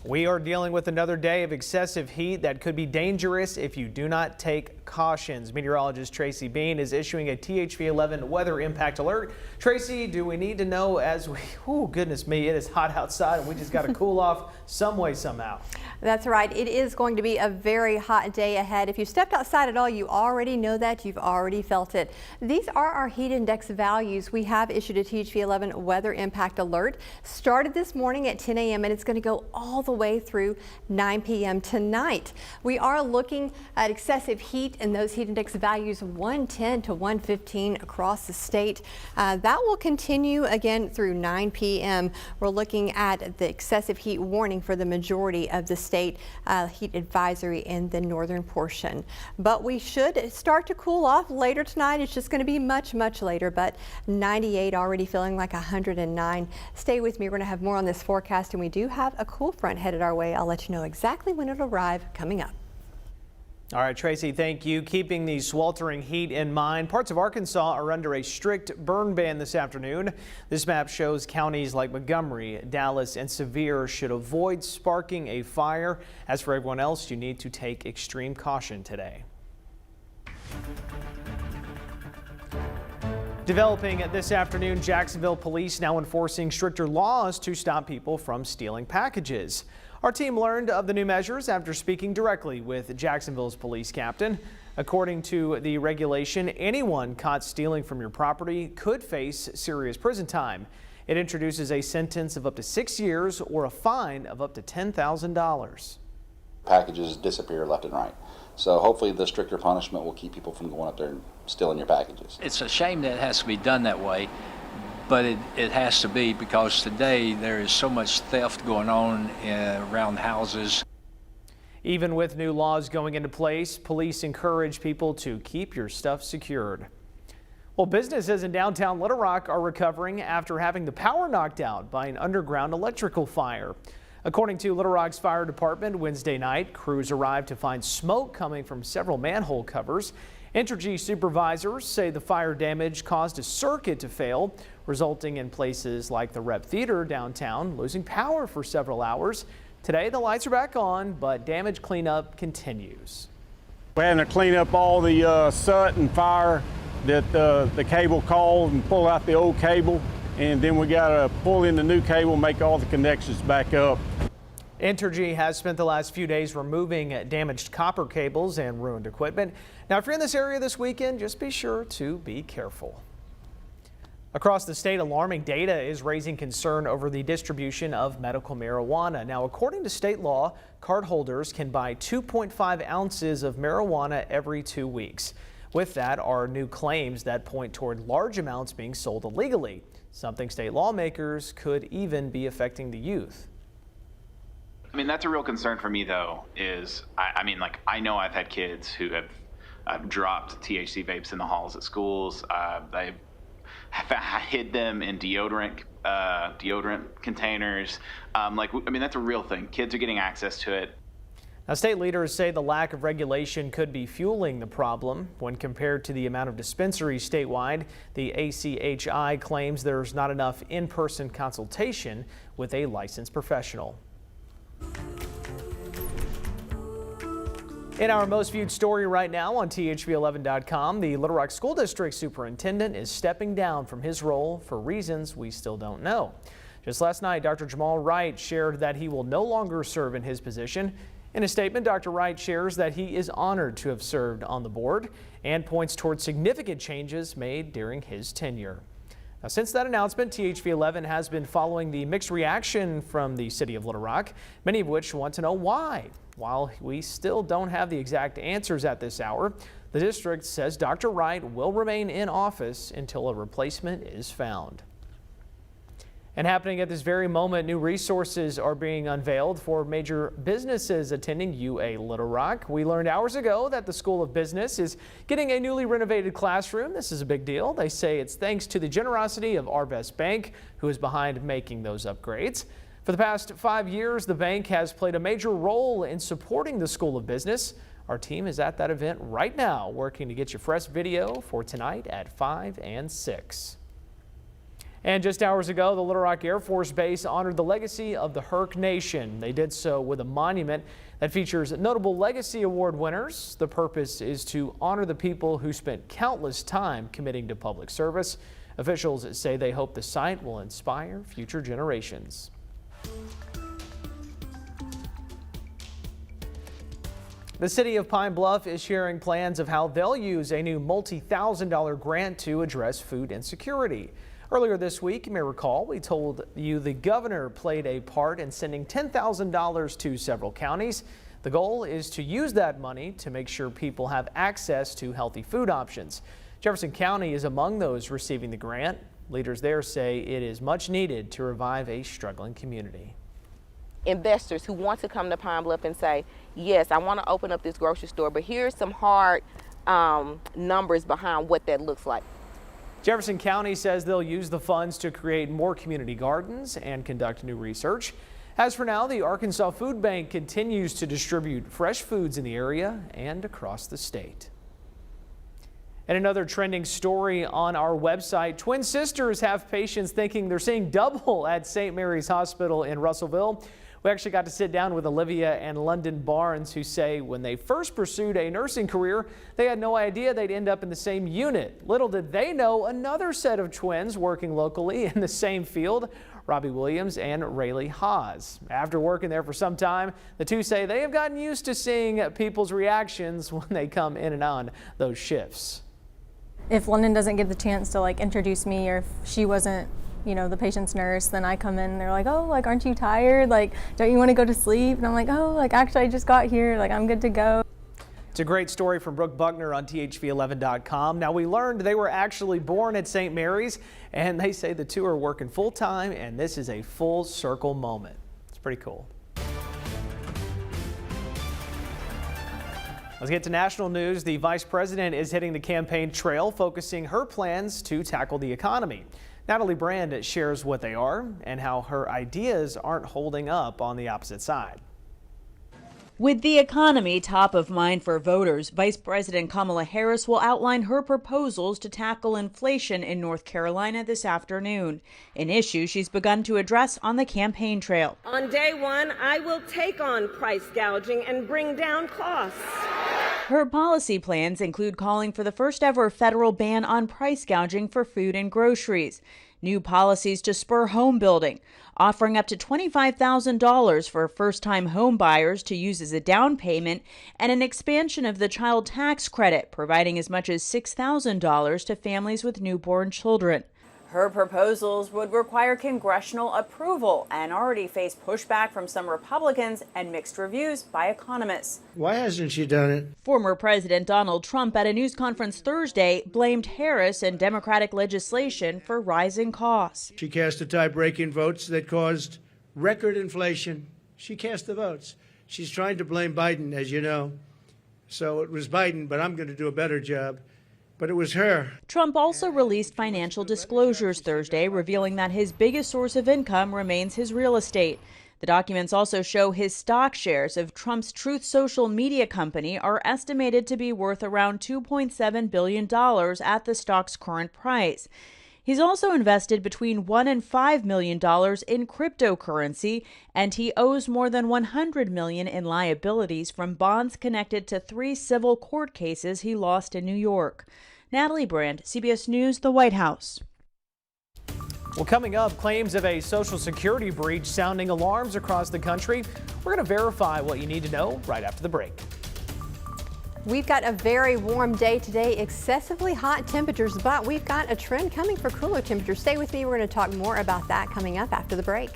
We are dealing with another day of excessive heat that could be dangerous if you do not take cautions. Meteorologist Tracy Bean is issuing a THV 11 weather impact alert. Tracy, do we need to know as we, oh goodness me, it is hot outside and we just got to cool off some way somehow. That's right. It is going to be a very hot day ahead. If you stepped outside at all, you already know that. You've already felt it. These are our heat index values. We have issued a THV 11 weather impact alert. Started this morning at 10 a.m. and it's going to go all the way through 9 p.m. tonight. We are looking at excessive heat and those heat index values 110 to 115 across the state. That will continue again through 9 p.m. We're looking at the excessive heat warning for the majority of the state, heat advisory in the northern portion. But we should start to cool off later tonight. It's just going to be much later, but 98 already feeling like 109. Stay with me. We're going to have more on this forecast, and we do have a cool front headed our way. I'll let you know exactly when it'll arrive coming up. All right, Tracy, thank you. Keeping the sweltering heat in mind, parts of Arkansas are under a strict burn ban this afternoon. This map shows counties like Montgomery, Dallas, and Sevier should avoid sparking a fire. As for everyone else, you need to take extreme caution today. Developing this afternoon, Jacksonville police now enforcing stricter laws to stop people from stealing packages. Our team learned of the new measures after speaking directly with Jacksonville's police captain. According to the regulation, anyone caught stealing from your property could face serious prison time. It introduces a sentence of up to 6 years or a fine of up to $10,000. Packages disappear left and right. So hopefully the stricter punishment will keep people from going up there and stealing your packages. It's a shame that it has to be done that way, but it has to be because today there is so much theft going on around houses. Even with new laws going into place, police encourage people to keep your stuff secured. Well, businesses in downtown Little Rock are recovering after having the power knocked out by an underground electrical fire. According to Little Rock's fire department, Wednesday night, crews arrived to find smoke coming from several manhole covers. Entergy supervisors say the fire damage caused a circuit to fail, resulting in places like the Rep Theater downtown losing power for several hours. Today, the lights are back on, but damage cleanup continues. We're having to clean up all the soot and fire that the cable caused and pull out the old cable, and then we got to pull in the new cable, make all the connections back up. Entergy has spent the last few days removing damaged copper cables and ruined equipment. Now, if you're in this area this weekend, just be sure to be careful. Across the state, alarming data is raising concern over the distribution of medical marijuana. Now, according to state law, cardholders can buy 2.5 ounces of marijuana every 2 weeks. With that are new claims that point toward large amounts being sold illegally, something state lawmakers could even be affecting the youth. I mean, that's a real concern for me, though, is, I know I've had kids who have dropped THC vapes in the halls at schools. They've hid them in deodorant containers. That's a real thing. Kids are getting access to it. Now, state leaders say the lack of regulation could be fueling the problem. When compared to the amount of dispensaries statewide, the ACHI claims there's not enough in-person consultation with a licensed professional. In our most viewed story right now on THV11.com, the Little Rock School District Superintendent is stepping down from his role for reasons we still don't know. Just last night, Dr. Jamal Wright shared that he will no longer serve in his position. In a statement, Dr. Wright shares that he is honored to have served on the board and points towards significant changes made during his tenure. Now, since that announcement, THV 11 has been following the mixed reaction from the city of Little Rock, many of which want to know why. While we still don't have the exact answers at this hour, the district says Dr. Wright will remain in office until a replacement is found. And happening at this very moment, new resources are being unveiled for major businesses attending UA Little Rock. We learned hours ago that the School of Business is getting a newly renovated classroom. This is a big deal. They say it's thanks to the generosity of Our Best Bank, who is behind making those upgrades. For the past 5 years, the bank has played a major role in supporting the School of Business. Our team is at that event right now, working to get you fresh video for tonight at 5 and 6. And just hours ago, the Little Rock Air Force Base honored the legacy of the Herc Nation. They did so with a monument that features notable Legacy Award winners. The purpose is to honor the people who spent countless time committing to public service. Officials say they hope the site will inspire future generations. The city of Pine Bluff is sharing plans of how they'll use a new multi-$1,000 grant to address food insecurity. Earlier this week, you may recall, we told you the governor played a part in sending $10,000 to several counties. The goal is to use that money to make sure people have access to healthy food options. Jefferson County is among those receiving the grant. Leaders there say it is much needed to revive a struggling community. Investors who want to come to Pine Bluff and say, yes, I want to open up this grocery store, but here's some hard numbers behind what that looks like. Jefferson County says they'll use the funds to create more community gardens and conduct new research. As for now, the Arkansas Food Bank continues to distribute fresh foods in the area and across the state. And another trending story on our website, twin sisters have patients thinking they're seeing double at St. Mary's Hospital in Russellville. We actually got to sit down with Olivia and London Barnes, who say when they first pursued a nursing career, they had no idea they'd end up in the same unit. Little did they know another set of twins working locally in the same field, Robbie Williams and Rayleigh Haas. After working there for some time, the two say they have gotten used to seeing people's reactions when they come in and on those shifts. If London doesn't get the chance to introduce me, or if she wasn't, the patient's nurse, then I come in and they're like, oh, aren't you tired? Don't you want to go to sleep? And I'm like, oh, actually I just got here. I'm good to go. It's a great story from Brooke Buckner on THV11.com. Now, we learned they were actually born at St. Mary's, and they say the two are working full time, and this is a full circle moment. It's pretty cool. Let's get to national news. The vice president is hitting the campaign trail, focusing her plans to tackle the economy. Natalie Brand shares what they are and how her ideas aren't holding up on the opposite side. With the economy top of mind for voters, Vice President Kamala Harris will outline her proposals to tackle inflation in North Carolina this afternoon, an issue she's begun to address on the campaign trail. On day one, I will take on price gouging and bring down costs. Her policy plans include calling for the first ever federal ban on price gouging for food and groceries, new policies to spur home building, offering up to $25,000 for first-time home buyers to use as a down payment, and an expansion of the child tax credit, providing as much as $6,000 to families with newborn children. Her proposals would require congressional approval and already face pushback from some Republicans and mixed reviews by economists. Why hasn't she done it? Former President Donald Trump at a news conference Thursday blamed Harris and Democratic legislation for rising costs. She cast a tie-breaking votes that caused record inflation. She cast the votes. She's trying to blame Biden, as you know. So it was Biden, but I'm going to do a better job. But it was her. Trump also released financial disclosures Thursday, revealing that his biggest source of income remains his real estate. The documents also show his stock shares of Trump's Truth Social media company are estimated to be worth around $2.7 billion at the stock's current price. He's also invested between $1 and $5 million in cryptocurrency, and he owes more than $100 million in liabilities from bonds connected to 3 civil court cases he lost in New York. Natalie Brand, CBS News, the White House. Well, coming up, claims of a Social Security breach sounding alarms across the country. We're going to verify what you need to know right after the break. We've got a very warm day today, excessively hot temperatures, but we've got a trend coming for cooler temperatures. Stay with me. We're going to talk more about that coming up after the break.